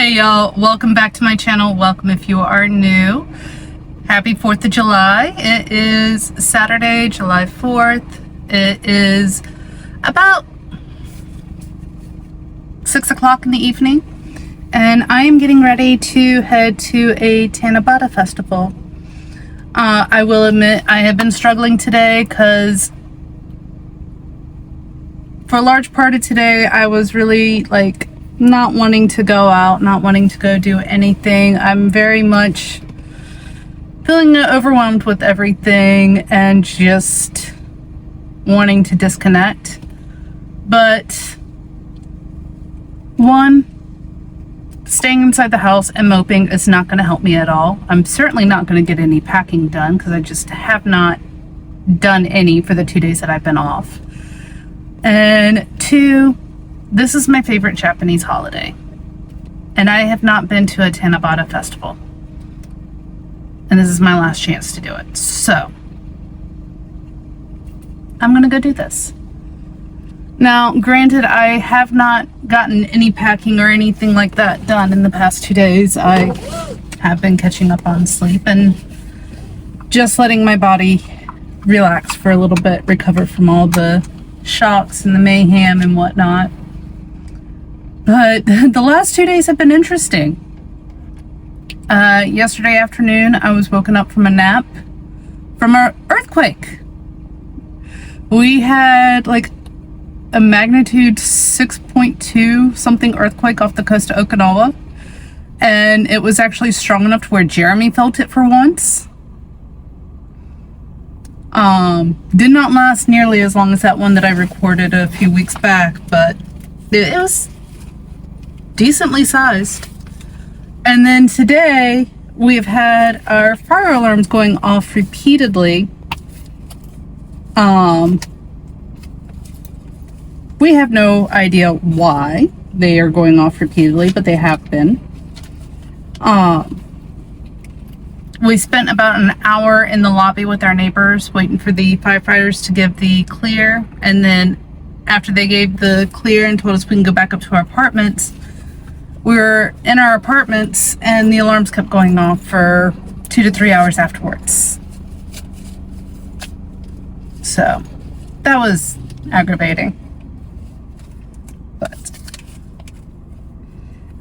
Hey y'all, welcome back to my channel. Welcome if you are new. Happy 4th of July. It is Saturday, July 4th. It is about 6 o'clock in the evening, and I am getting ready to head to a Tanabata festival. I will admit I have been struggling today because for a large part of today I was really like not wanting to go out, not wanting to go do anything. I'm very much feeling overwhelmed with everything and just wanting to disconnect. But one, staying inside the house and moping is not going to help me at all. I'm certainly not going to get any packing done because I just have not done any for the 2 days that I've been off. And two, this is my favorite Japanese holiday, and I have not been to a Tanabata festival, and this is my last chance to do it. So I'm gonna go do this. Now, granted, I have not gotten any packing or anything like that done in the past 2 days. I have been catching up on sleep and just letting my body relax for a little bit, recover from all the shocks and the mayhem and whatnot. But the last 2 days have been interesting. Yesterday afternoon, I was woken up from a nap from an earthquake. We had like a magnitude 6.2 something earthquake off the coast of Okinawa, and it was actually strong enough to where Jeremy felt it for once. Did not last nearly as long as that one that I recorded a few weeks back, but it was decently sized. And then today we've had our fire alarms going off repeatedly. We have no idea why they are going off repeatedly, but they have been. We spent about an hour in the lobby with our neighbors waiting for the firefighters to give the clear, and then after they gave the clear and told us we can go back up to our apartments, we were in our apartments and the alarms kept going off for 2 to 3 hours afterwards. So that was aggravating. But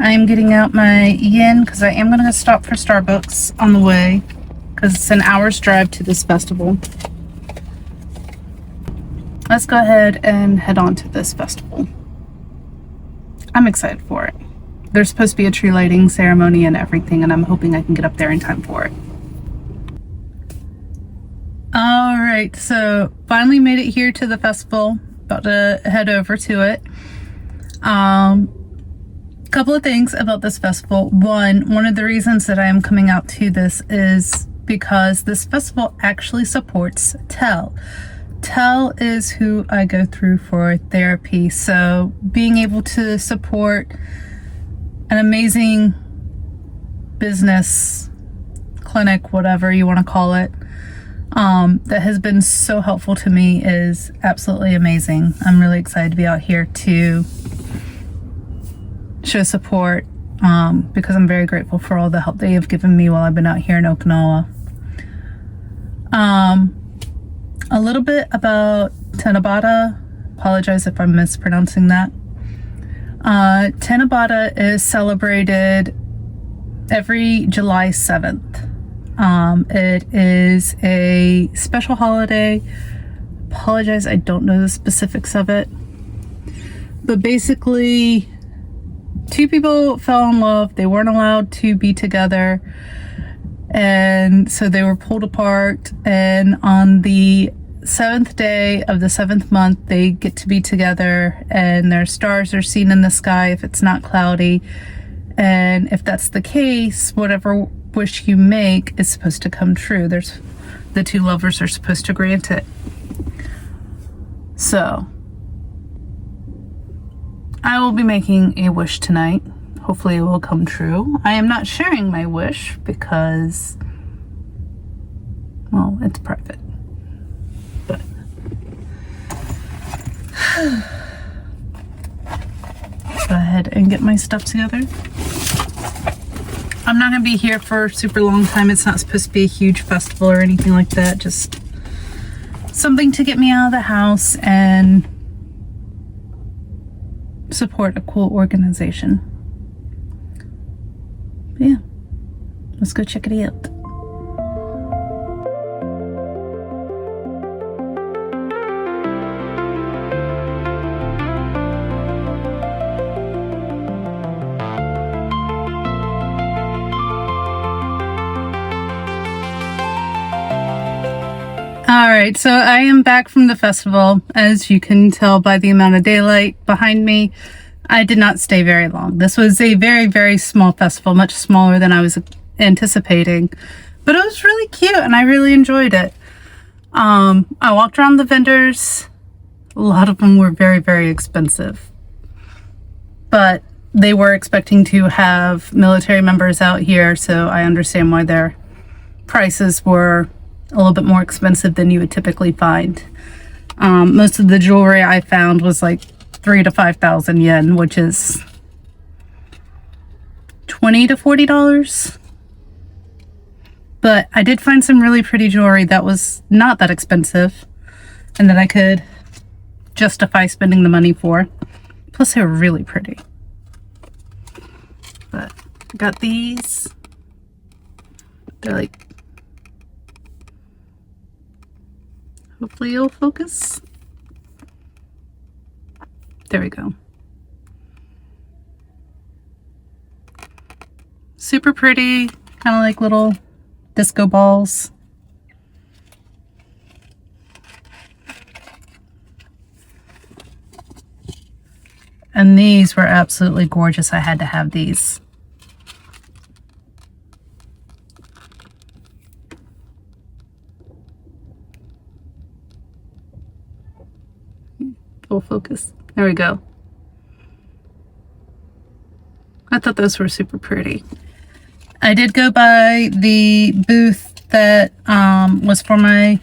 I am getting out my yen because I am going to stop for Starbucks on the way because it's an hour's drive to this festival. Let's go ahead and head on to this festival. I'm excited for it. There's supposed to be a tree lighting ceremony and everything, and I'm hoping I can get up there in time for it. All right, so finally made it here to the festival. About to head over to it. Couple of things about this festival. One of the reasons that I am coming out to this is because this festival actually supports TEL. TEL is who I go through for therapy, so being able to support an amazing business, clinic, whatever you want to call it, that has been so helpful to me is absolutely amazing. I'm really excited to be out here to show support because I'm very grateful for all the help they have given me while I've been out here in Okinawa. A little bit about Tanabata. Apologize if I'm mispronouncing that. Tanabata is celebrated every July 7th. It is a special holiday. Apologize, I don't know the specifics of it. But basically, two people fell in love. They weren't allowed to be together, and so they were pulled apart, and on the 7th day of the 7th month they get to be together, and their stars are seen in the sky if it's not cloudy, and if that's the case, whatever wish you make is supposed to come true. The two lovers are supposed to grant it. So I will be making a wish tonight. Hopefully it will come true. I am not sharing my wish because, well, it's private. But go ahead and get my stuff together. I'm not going to be here for a super long time. It's not supposed to be a huge festival or anything like that. Just something to get me out of the house and support a cool organization. But yeah, let's go check it out. Alright, so I am back from the festival. As you can tell by the amount of daylight behind me, I did not stay very long. This was a very, very small festival, much smaller than I was anticipating. But it was really cute and I really enjoyed it. I walked around the vendors. A lot of them were very, very expensive. But they were expecting to have military members out here, so I understand why their prices were a little bit more expensive than you would typically find. Most of the jewelry I found was like 3,000 to 5,000 yen, which is $20 to $40. But I did find some really pretty jewelry that was not that expensive and that I could justify spending the money for. Plus they were really pretty. But I got these. They're like, hopefully it'll focus. There we go. Super pretty, kind of like little disco balls. And these were absolutely gorgeous. I had to have these. Full focus. There we go. I thought those were super pretty. I did go by the booth that was for my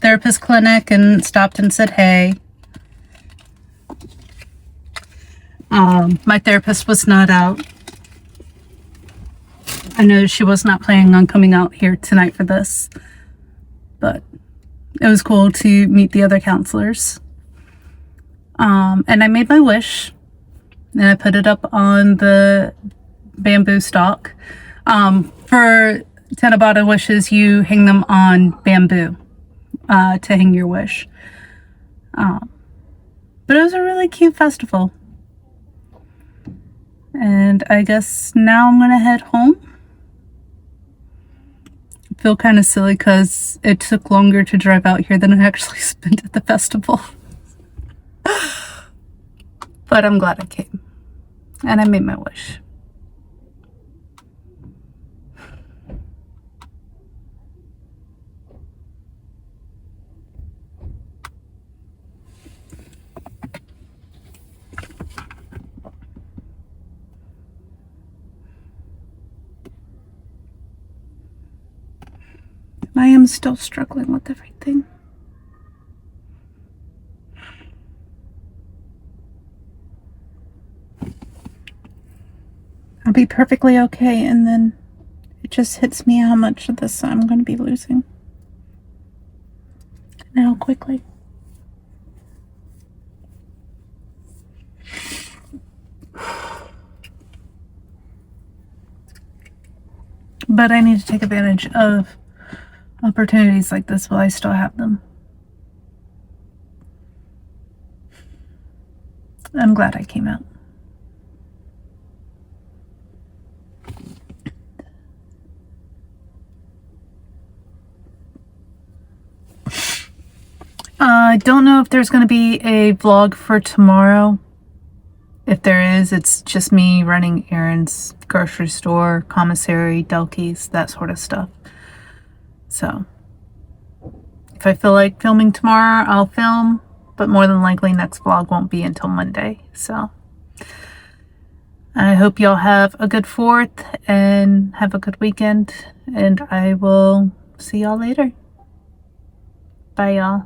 therapist clinic and stopped and said hey. My therapist was not out. I know she was not planning on coming out here tonight for this, but it was cool to meet the other counselors. And I made my wish and I put it up on the bamboo stalk. For Tanabata wishes, you hang them on bamboo to hang your wish. But it was a really cute festival. And I guess now I'm gonna head home. I feel kind of silly because it took longer to drive out here than I actually spent at the festival. But I'm glad I came. And I made my wish. I am still struggling with everything. I'll be perfectly okay, and then it just hits me how much of this I'm going to be losing. And how quickly. But I need to take advantage of opportunities like this while I still have them. I'm glad I came out. I don't know if there's going to be a vlog for tomorrow. If there is, it's just me running errands, grocery store, commissary, Delkeys, that sort of stuff. So, if I feel like filming tomorrow, I'll film, but more than likely next vlog won't be until Monday. So, I hope y'all have a good 4th and have a good weekend, and I will see y'all later. Bye, y'all.